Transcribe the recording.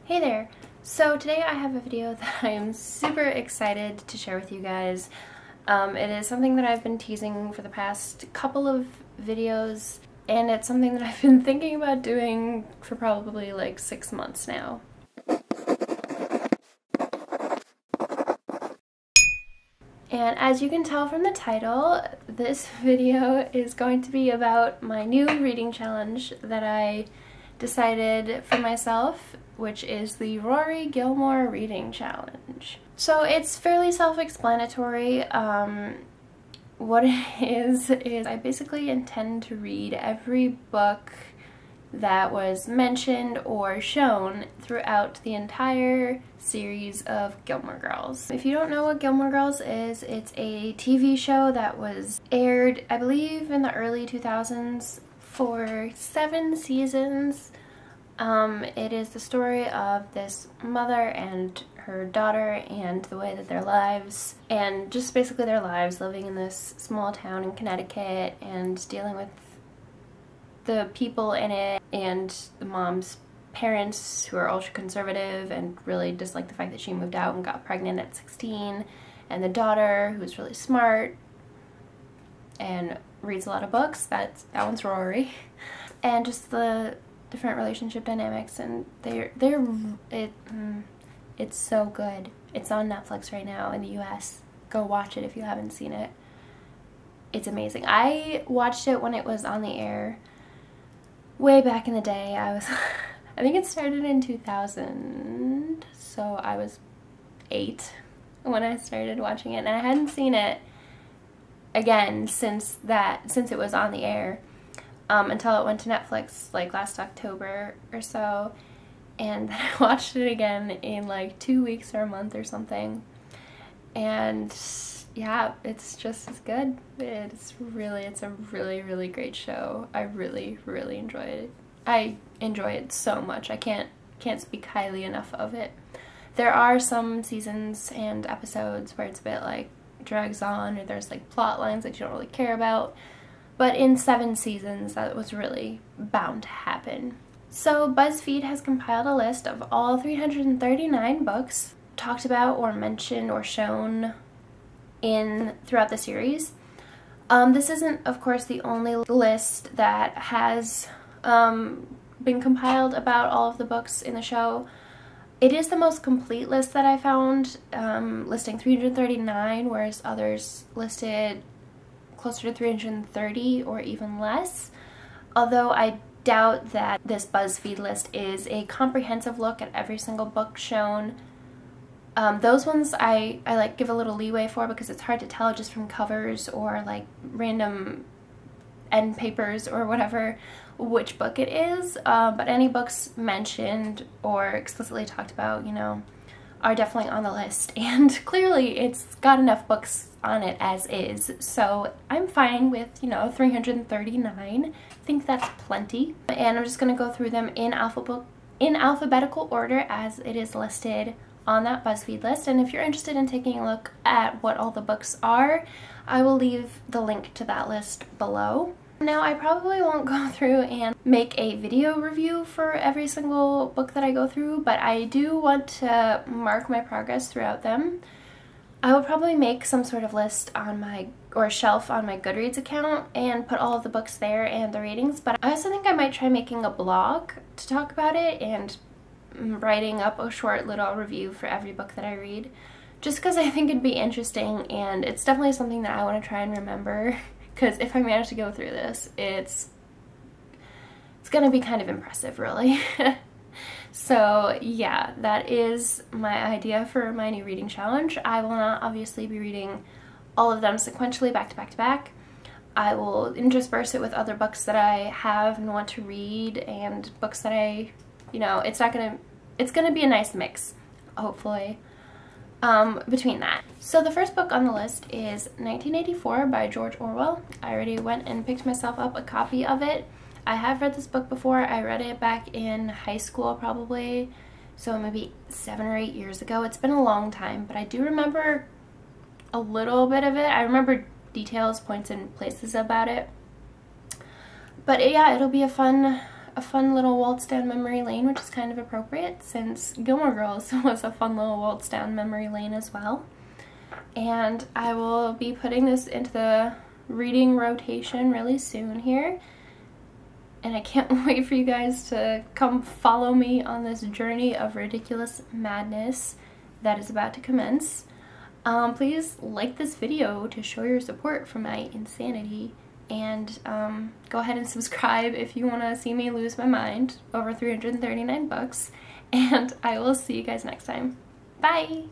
Hey there! So today I have a video that I am super excited to share with you guys. It is something that I've been teasing for the past couple of videos, and it's something that I've been thinking about doing for probably like 6 months now. And as you can tell from the title, this video is going to be about my new reading challenge that I decided for myself, which is the Rory Gilmore reading challenge. So it's fairly self-explanatory. What it is I basically intend to read every book that was mentioned or shown throughout the entire series of Gilmore Girls. If you don't know what Gilmore Girls is, it's a TV show that was aired, I believe, in the early 2000s for 7 seasons. It is the story of this mother and her daughter and the way that their lives, and just basically their lives living in this small town in Connecticut and dealing with the people in it, and the mom's parents who are ultra conservative and really dislike the fact that she moved out and got pregnant at 16, and the daughter who's really smart and reads a lot of books. That one's Rory. And just the different relationship dynamics, and it's so good. It's on Netflix right now in the US. Go watch it if you haven't seen it. It's amazing. I watched it when it was on the air way back in the day. I think it started in 2000, so I was 8 when I started watching it, and I hadn't seen it again since it was on the air. Until it went to Netflix like last October or so, and then I watched it again in like 2 weeks or a month or something, and yeah, it's just as good. It's a really great show. I really enjoy it. I enjoy it so much. I can't speak highly enough of it. There are some seasons and episodes where it's a bit like drags on, or there's like plot lines that you don't really care about. But in 7 seasons, that was really bound to happen. So BuzzFeed has compiled a list of all 339 books talked about or mentioned or shown throughout the series. This isn't, of course, the only list that has been compiled about all of the books in the show. It is the most complete list that I found, listing 339, whereas others listed closer to 330 or even less, although I doubt that this BuzzFeed list is a comprehensive look at every single book shown. Those ones I like give a little leeway for, because it's hard to tell just from covers or like random end papers or whatever which book it is, but any books mentioned or explicitly talked about, you know, are definitely on the list, and clearly it's got enough books on it as is, so I'm fine with, you know, 339. I think that's plenty, and I'm just going to go through them in alphabetical order as it is listed on that BuzzFeed list. And if you're interested in taking a look at what all the books are, I will leave the link to that list below. Now, I probably won't go through and make a video review for every single book that I go through, but I do want to mark my progress throughout them. I will probably make some sort of list on or shelf on my Goodreads account and put all of the books there and the ratings, but I also think I might try making a blog to talk about it and writing up a short little review for every book that I read, just because I think it'd be interesting, and it's definitely something that I want to try and remember. Because if I manage to go through this, it's gonna be kind of impressive, really. So yeah, that is my idea for my new reading challenge. I will not obviously be reading all of them sequentially back to back to back. I will intersperse it with other books that I have and want to read, and books that you know, it's gonna be a nice mix, hopefully, between that. So the first book on the list is 1984 by George Orwell. I already went and picked myself up a copy of it. I have read this book before. I read it back in high school probably, so maybe 7 or 8 years ago. It's been a long time, but I do remember a little bit of it. I remember details, points, and places about it. But yeah, it'll be a fun a fun little waltz down memory lane, which is kind of appropriate since Gilmore Girls was a fun little waltz down memory lane as well. And I will be putting this into the reading rotation really soon here. And I can't wait for you guys to come follow me on this journey of ridiculous madness that is about to commence. Please like this video to show your support for my insanity, and go ahead and subscribe if you want to see me lose my mind over 339 books, and I will see you guys next time. Bye!